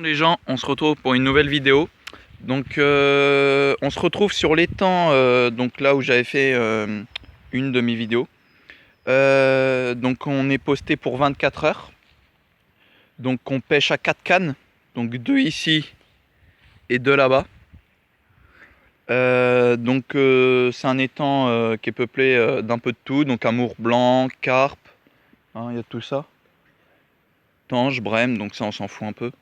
Les gens, on se retrouve pour une nouvelle vidéo. Donc on se retrouve sur l'étang, donc là où j'avais fait une de mes vidéos. Donc on est posté pour 24 heures. Donc on pêche à 4 cannes, donc 2 ici et 2 là-bas. C'est un étang qui est peuplé d'un peu de tout, donc amour blanc, carpe, hein, il y a tout ça. Tange, brème, donc ça on s'en fout un peu.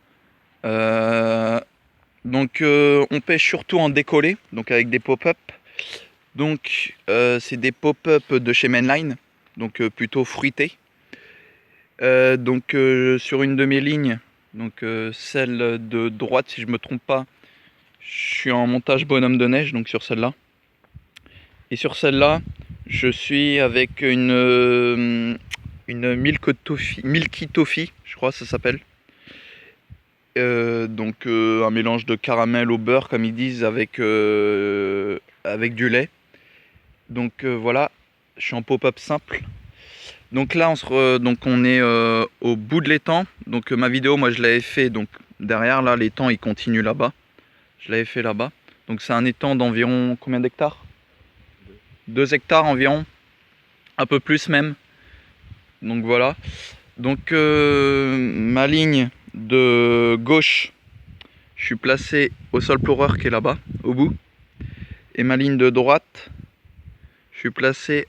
On pêche surtout en décollé, donc avec des pop-up. C'est des pop-up de chez Mainline, donc plutôt fruités. Sur une de mes lignes, celle de droite si je me trompe pas, je suis en montage bonhomme de neige, donc sur celle-là. Et sur celle-là, je suis avec une Milky Toffee, je crois que ça s'appelle. Un mélange de caramel au beurre comme ils disent avec du lait. Voilà, je suis en pop-up simple. Donc là on est au bout de l'étang. Ma vidéo moi je l'avais fait donc derrière là, l'étang il continue là-bas. Je l'avais fait là-bas. Donc c'est un étang d'environ combien d'hectares? 2 hectares environ, un peu plus même. Donc voilà. Ma ligne de gauche, je suis placé au sol pleureur qui est là-bas, au bout. Et ma ligne de droite, je suis placé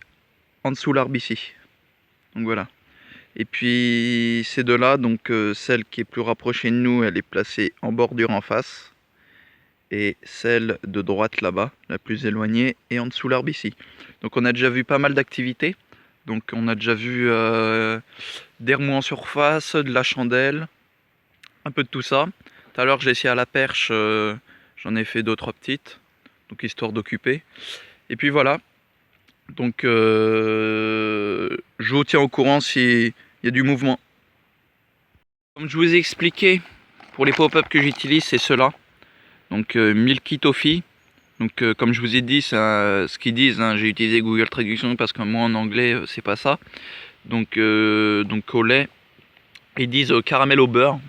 en dessous l'arbre ici. Donc voilà. Et puis ces deux-là, celle qui est plus rapprochée de nous, elle est placée en bordure en face. Et celle de droite là-bas, la plus éloignée, est en dessous l'arbre ici. Donc on a déjà vu pas mal d'activités. Donc on a déjà vu des remous en surface, de la chandelle, un peu de tout ça. Tout à l'heure j'ai essayé à la perche, j'en ai fait 2-3 petites, donc histoire d'occuper. Et puis voilà, je vous tiens au courant s'il y a du mouvement. Comme je vous ai expliqué, pour les pop-up que j'utilise, c'est ceux-là. Milky Toffee. Comme je vous ai dit, c'est ce qu'ils disent, hein, j'ai utilisé Google Traduction parce que moi en anglais, c'est pas ça. Au lait, ils disent caramel au beurre.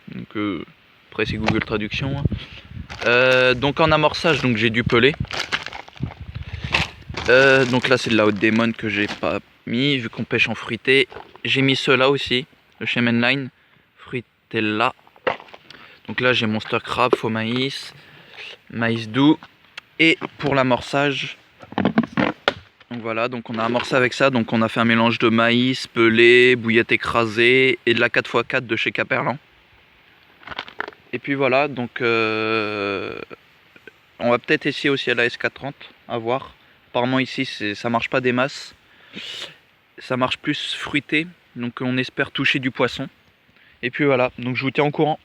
Après c'est Google Traduction. En amorçage, j'ai dû peler. Là c'est de la haute démon que j'ai pas mis vu qu'on pêche en fruité. J'ai mis ceux-là aussi, le chez Mainline, fruitella. Donc là j'ai monster crab, faux maïs, maïs doux. Et pour l'amorçage, on a amorcé avec ça. Donc on a fait un mélange de maïs, pelé, bouillette écrasée et de la 4x4 de chez Caperlan. Et puis voilà, on va peut-être essayer aussi à la S430, à voir. Apparemment ici ça marche pas des masses, ça marche plus fruité, donc on espère toucher du poisson. Et puis voilà, donc je vous tiens au courant.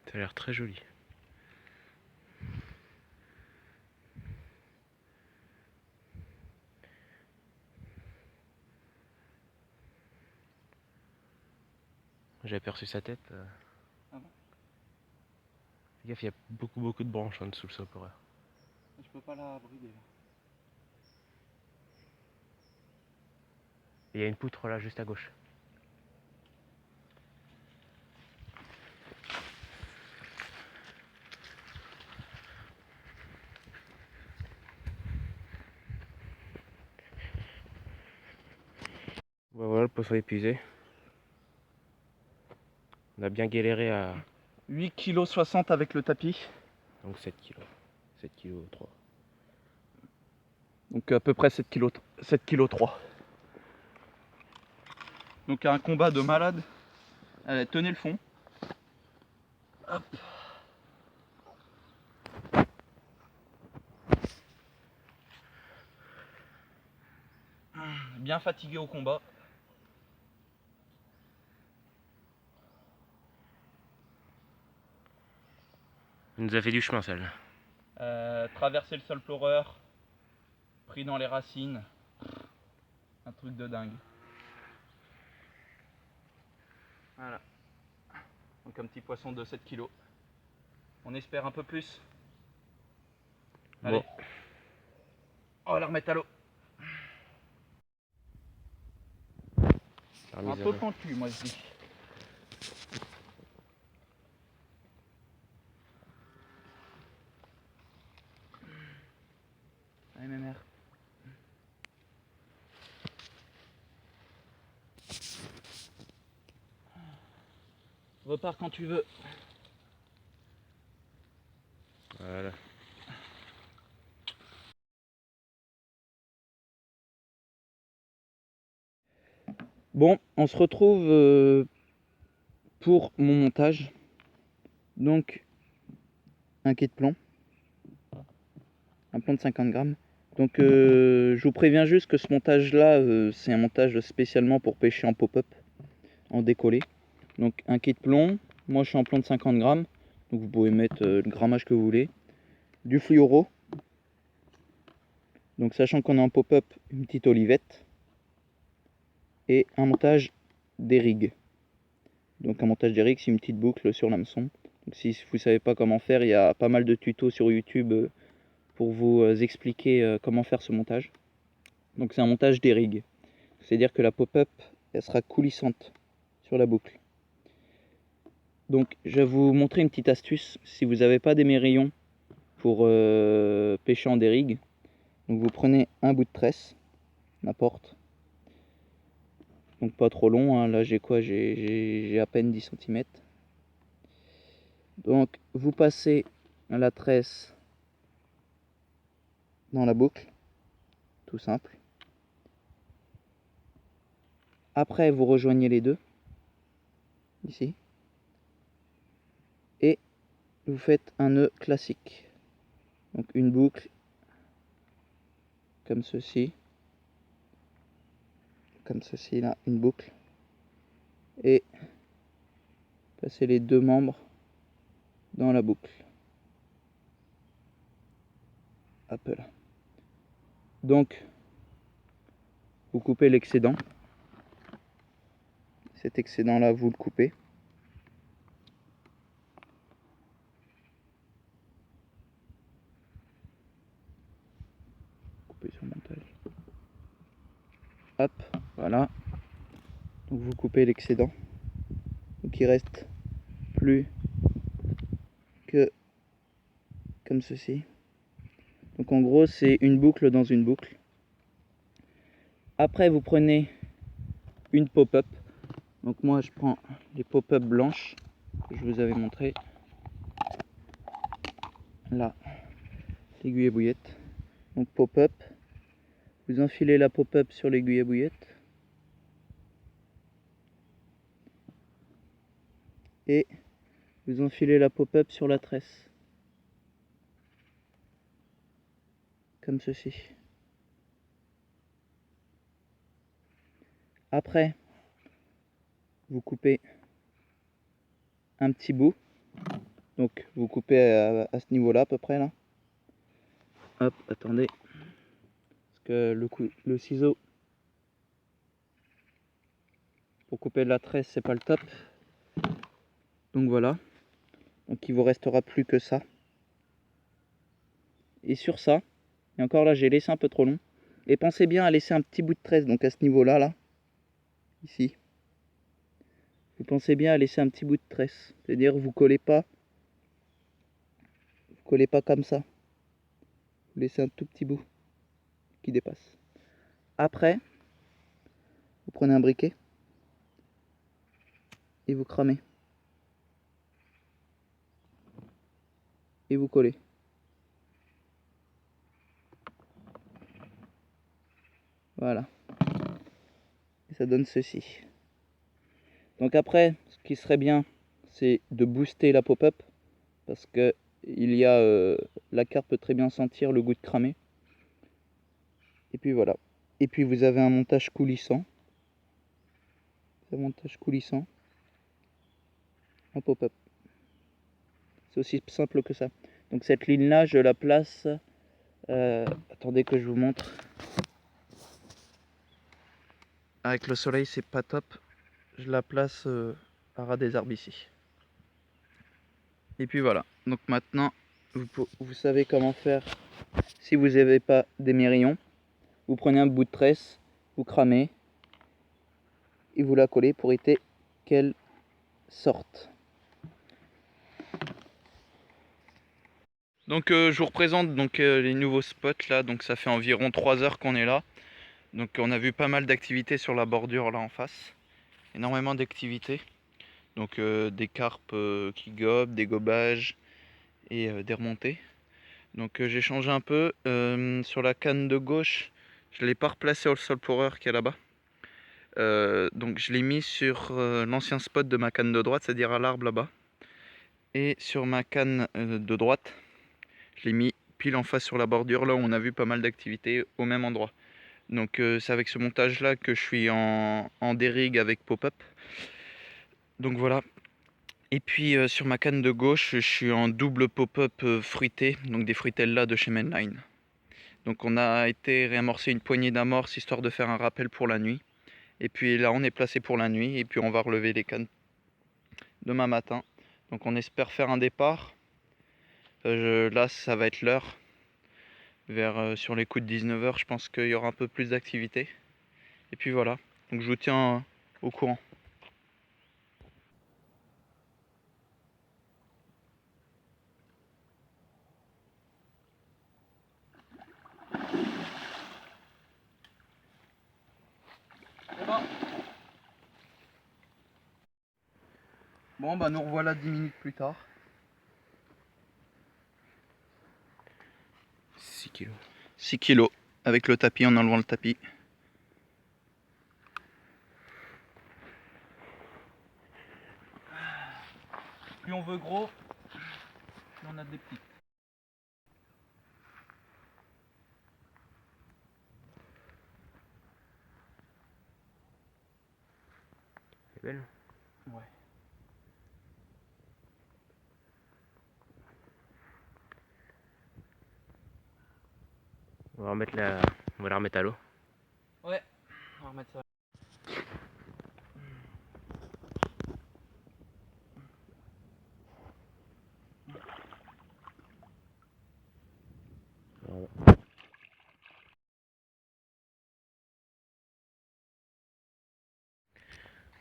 Ça a l'air très joli. J'ai aperçu sa tête. Ah bon? Fais gaffe, il y a beaucoup de branches en dessous le sol pleureur. Je peux pas la brider. Et il y a une poutre là juste à gauche. Voilà, le poisson épuisé. On a bien galéré à... 8,60 kg avec le tapis. Donc 7 kg. 7 kg 3. Donc à peu près 7,3 kg. Donc un combat de malade. Allez, tenez le fond. Hop. Bien fatigué au combat. Il nous a fait du chemin celle-là. Traverser le sol pleureur, pris dans les racines, un truc de dingue. Voilà. Donc avec un petit poisson de 7 kg. On espère un peu plus. Allez. Bon. On va la remettre à l'eau. Un peu pentu, moi je dis. Allez, ma mère. Repars quand tu veux. Voilà. Bon, on se retrouve pour mon montage. Donc, un quai de plomb. Un plomb de 50 grammes. Donc, je vous préviens juste que ce montage-là, c'est un montage spécialement pour pêcher en pop-up, en décollé. Donc, un quai de plomb. Moi, je suis en plomb de 50 grammes. Donc, vous pouvez mettre le grammage que vous voulez. Du fluoro. Donc, sachant qu'on est en pop-up, une petite olivette. Et un montage des rigs. Donc un montage des rigs, c'est une petite boucle sur l'hameçon. Donc si vous ne savez pas comment faire, il y a pas mal de tutos sur YouTube pour vous expliquer comment faire ce montage. Donc c'est un montage des rigs. C'est-à-dire que la pop-up, elle sera coulissante sur la boucle. Donc je vais vous montrer une petite astuce. Si vous n'avez pas d'émerillon pour pêcher en dérigue, donc vous prenez un bout de tresse, n'importe. Donc pas trop long, hein. Là j'ai quoi? J'ai à peine 10 cm. Donc vous passez la tresse dans la boucle, tout simple. Après vous rejoignez les deux, ici. Et vous faites un nœud classique. Donc une boucle, comme ceci. Comme ceci là, une boucle. Et passez les deux membres dans la boucle. Hop là. Donc, vous coupez l'excédent. Cet excédent là, vous le coupez. Coupez sur le montage. Hop, voilà. Donc vous coupez l'excédent. Donc il reste plus que comme ceci. Donc en gros c'est une boucle dans une boucle. Après vous prenez une pop-up. Donc moi je prends les pop-up blanches que je vous avais montré. Là, l'aiguille à bouillette. Donc pop-up. Vous enfilez la pop-up sur l'aiguille à bouillette. Et vous enfilez la pop-up sur la tresse. Comme ceci. Après, vous coupez un petit bout. Donc vous coupez à ce niveau-là à peu près là. Hop, attendez. Parce que le ciseau pour couper la tresse c'est pas le top. Donc voilà. Donc il vous restera plus que ça. Et sur ça, et encore là j'ai laissé un peu trop long. Et pensez bien à laisser un petit bout de tresse, donc à ce niveau-là, là. Ici. Vous pensez bien à laisser un petit bout de tresse. C'est-à-dire vous collez pas. Vous collez pas comme ça. Vous laissez un tout petit bout qui dépasse. Après, vous prenez un briquet et vous cramez. Et vous collez. Voilà. Et ça donne ceci. Donc après, ce qui serait bien, c'est de booster la pop-up. Parce que la carte peut très bien sentir le goût de cramé. Et puis voilà. Et puis vous avez un montage coulissant. Un montage coulissant en pop-up. C'est aussi simple que ça. Donc cette ligne là, je la place. Attendez que je vous montre. Avec le soleil, c'est pas top. Je la place à ras des arbres ici. Et puis voilà, donc maintenant vous savez comment faire si vous n'avez pas des mérillons. Vous prenez un bout de tresse, vous cramez et vous la collez pour éviter qu'elle sorte. Donc je vous représente les nouveaux spots là, donc ça fait environ 3 heures qu'on est là. Donc on a vu pas mal d'activités sur la bordure là en face. Énormément d'activités. Donc des carpes qui gobent, des gobages et des remontées. Donc j'ai changé un peu. Sur la canne de gauche, je ne l'ai pas replacé au sol pourreur qui est là-bas. Donc je l'ai mis sur l'ancien spot de ma canne de droite, c'est-à-dire à l'arbre là-bas. Et sur ma canne de droite, je l'ai mis pile en face sur la bordure, là où on a vu pas mal d'activités au même endroit. Donc c'est avec ce montage là que je suis en dérigue avec pop-up. Donc voilà. Et puis sur ma canne de gauche, je suis en double pop-up fruité, donc des fruitelles de chez Mainline. Donc on a été réamorcer une poignée d'amorce histoire de faire un rappel pour la nuit. Et puis là on est placé pour la nuit et puis on va relever les cannes demain matin. Donc on espère faire un départ. Là ça va être l'heure. Sur les coups de 19 h, je pense qu'il y aura un peu plus d'activité. Et puis voilà, donc je vous tiens au courant. Bon bah nous revoilà 10 minutes plus tard. 6 kilos. 6 kilos avec le tapis, en enlevant le tapis. Plus on veut gros, plus on a des petits. C'est belle. Ouais. On va la remettre à l'eau. Ouais, on va remettre ça. Voilà.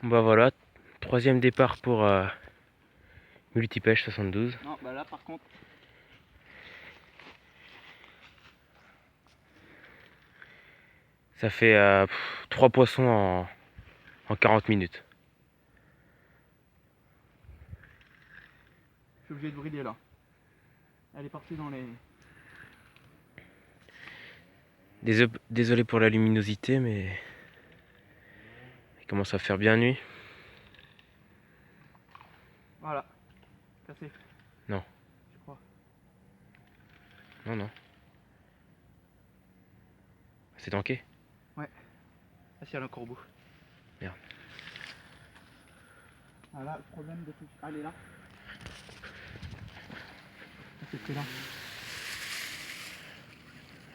Bah voilà, troisième départ pour Multipêche 72. Non, bah là par contre. Ça fait 3 poissons en 40 minutes. Je suis obligé de brider là. Elle est partie dans les. Désolé pour la luminosité, mais il commence à faire bien nuit. Voilà. Cassé. Non. Je crois. Non, non. C'est tanké. Ouais. Ah si, elle a un corbeau. Merde. Ah là, le problème de tout. Ah, elle est là. C'était là.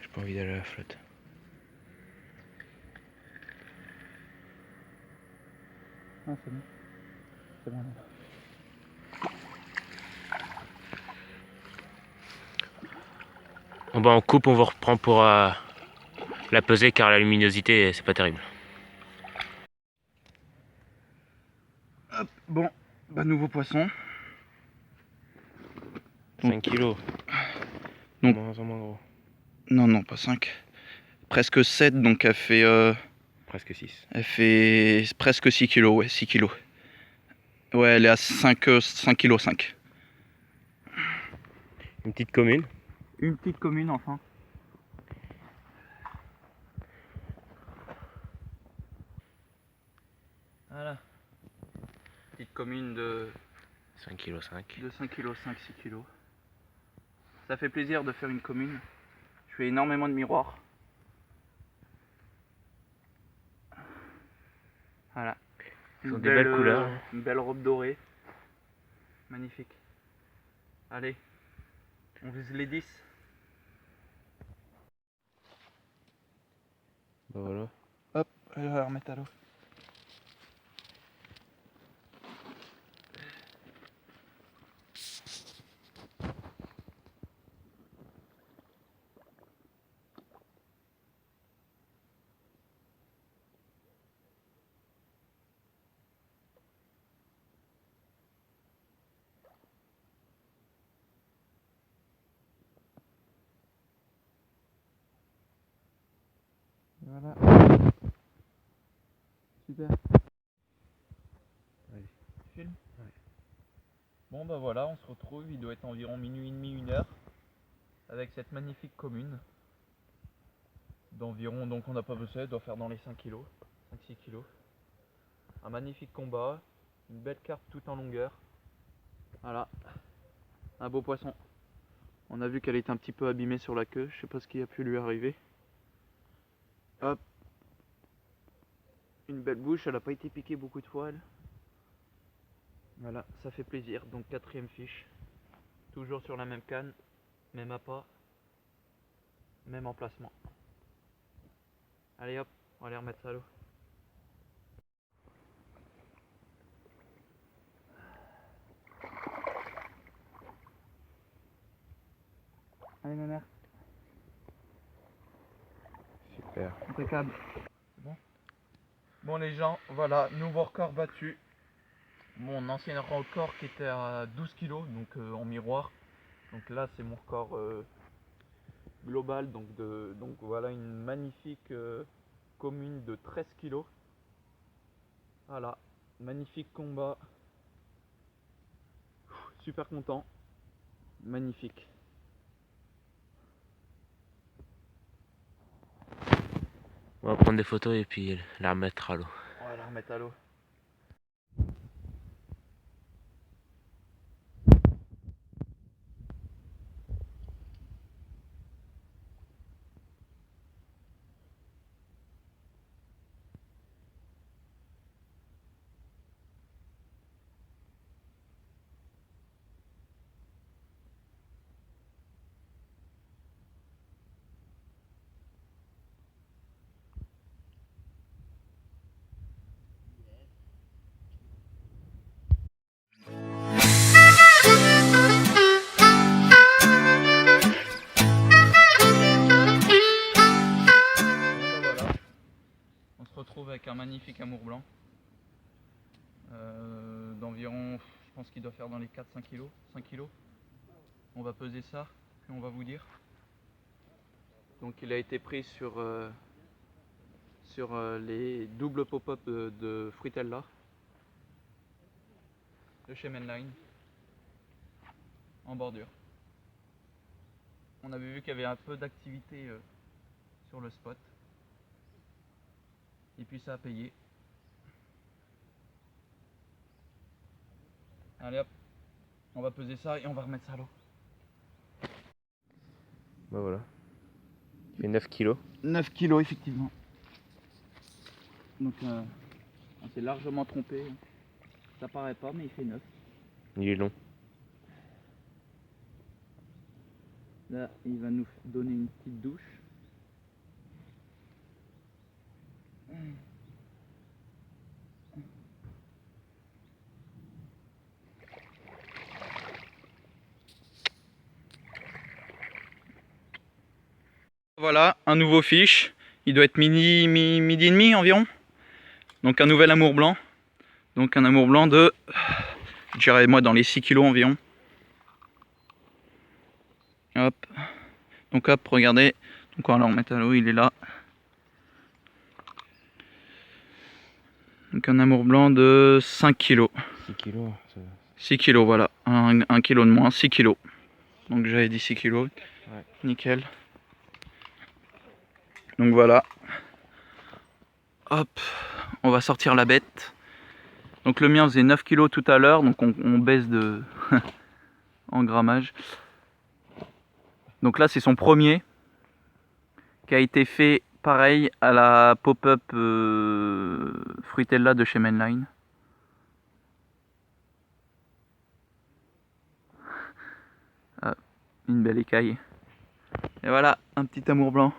J'ai pas envie d'aller à la flotte. Ah, c'est bon. C'est bon. Bon bah on coupe, on vous reprend pour la peser car la luminosité c'est pas terrible. Hop, bon. Bah, nouveau poisson. 5 kilos. Donc- Moins en moins gros. Non, non, pas 5. Presque 7, donc Presque 6. elle fait presque 6 kilos, ouais, 6 kilos. Ouais, elle est à 5 kg 5. Une petite commune. Une petite commune enfin. Voilà. Petite commune de 5 kg 5. 5 kg 5, 6 kg. Ça fait plaisir de faire une commune. Je fais énormément de miroirs. Voilà. Ils ont des belles couleurs. Une belle robe dorée. Magnifique. Allez, on vise les 10. Bah voilà. Hop, on va remettre à l'eau. Voilà. Super. Allez. Film. Ouais. Bon bah voilà, on se retrouve, il doit être environ minuit et demi, 1h, avec cette magnifique commune d'environ, donc on n'a pas besoin, doit faire dans les 5 kg, 5-6 kg. Un magnifique combat, une belle carte tout en longueur. Voilà, un beau poisson. On a vu qu'elle était un petit peu abîmée sur la queue, je sais pas ce qui a pu lui arriver. Hop. Une belle bouche, elle n'a pas été piquée beaucoup de fois elle. Voilà, ça fait plaisir. Donc 4ème fiche. Toujours sur la même canne, même appât, même emplacement. Allez hop, on va aller remettre ça à l'eau. Allez ma mère. Super. Impeccable. C'est bon. Bon les gens, voilà, nouveau record battu. Mon ancien record qui était à 12 kg, donc en miroir. Donc là c'est mon record global, donc voilà une magnifique commune de 13 kg. Voilà, magnifique combat. Super content. Magnifique. On va prendre des photos et puis la remettre à l'eau. On va la remettre à l'eau. Voilà. On se retrouve avec un magnifique amour blanc d'environ, je pense qu'il doit faire dans les 4-5 kg, 5 kg. On va peser ça, puis on va vous dire. Donc il a été pris sur les doubles pop-up de Fruitella de chez Mainline en bordure. On avait vu qu'il y avait un peu d'activité sur le spot. Et puis ça a payé. Allez hop, on va peser ça et on va remettre ça à l'eau. Bah voilà. Il fait 9 kilos. 9 kilos effectivement. Donc on s'est largement trompé. Ça paraît pas mais il fait 9. Il est long. Là il va nous donner une petite douche. Voilà, un nouveau fiche. Il doit être midi et demi environ. Donc un nouvel amour blanc. Donc un amour blanc de, je dirais moi dans les 6 kilos environ. Hop. Donc hop, regardez. Donc on va le remettre à l'eau, il est là. Donc un amour blanc de 5 kilos. 6 kilos. 6 kilos, voilà. Un kilo de moins, 6 kilos. Donc j'avais dit 6 kilos. Ouais. Nickel. Donc voilà. Hop. On va sortir la bête. Donc le mien faisait 9 kilos tout à l'heure. Donc on baisse de en grammage. Donc là c'est son premier. Qui a été fait pareil à la pop-up Fruitella de chez Mainline. Ah, une belle écaille. Et voilà, un petit amour blanc.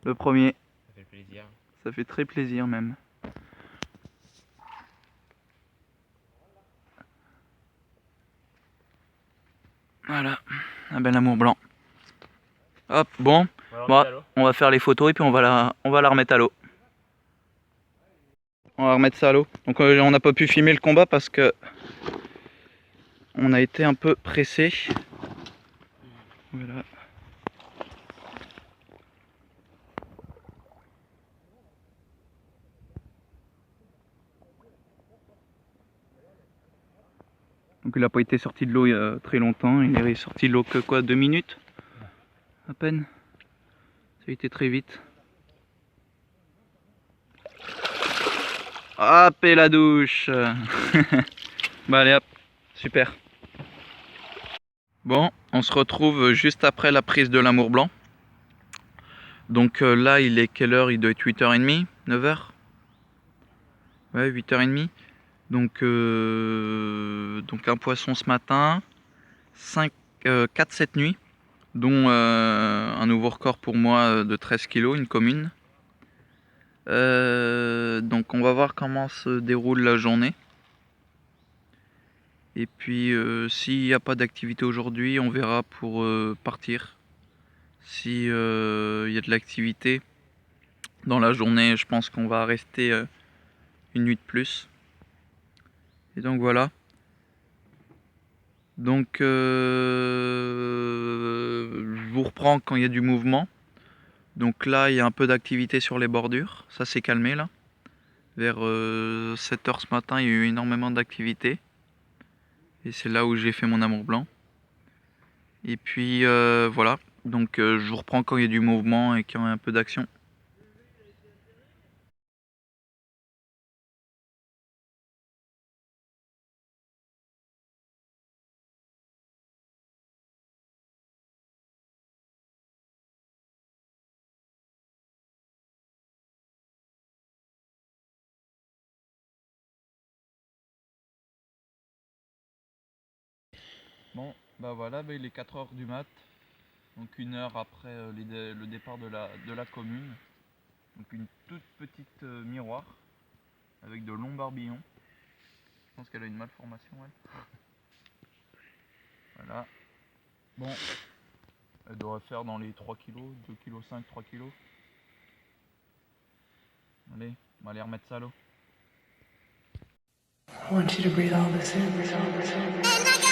Le premier. Ça fait plaisir. Ça fait très plaisir même. Voilà, un bel amour blanc. Hop, bon. On va faire les photos et puis on va la remettre à l'eau. On va remettre ça à l'eau. Donc on n'a pas pu filmer le combat parce que on a été un peu pressé. Voilà. Donc il n'a pas été sorti de l'eau il y a très longtemps, il est sorti de l'eau que quoi, 2 minutes à peine. Ça a été très vite. Hop, et la douche. Bah allez hop, super. Bon, on se retrouve juste après la prise de l'amour blanc. Donc là, il est quelle heure? Il doit être 8h30, 9h? Ouais, 8h30. Donc un poisson ce matin, 4 cette nuit, dont un nouveau record pour moi de 13 kg, une commune. Donc on va voir comment se déroule la journée. Et puis s'il n'y a pas d'activité aujourd'hui, on verra pour partir. Si il y a de l'activité dans la journée, je pense qu'on va rester une nuit de plus. Et donc voilà. Donc je vous reprends quand il y a du mouvement. Donc là il y a un peu d'activité sur les bordures. Ça s'est calmé là. Vers 7h ce matin il y a eu énormément d'activité. Et c'est là où j'ai fait mon amour blanc. Et puis voilà. Donc je vous reprends quand il y a du mouvement et qu'il y a un peu d'action. Bon, bah voilà, bah il est 4h du mat, donc 1 heure après le départ de la commune. Donc une toute petite miroir avec de longs barbillons. Je pense qu'elle a une malformation elle. Voilà. Bon, elle doit faire dans les 3 kg, 2,5 kg, 3 kg. Allez, on va aller remettre ça à l'eau. I want you to breathe all this in.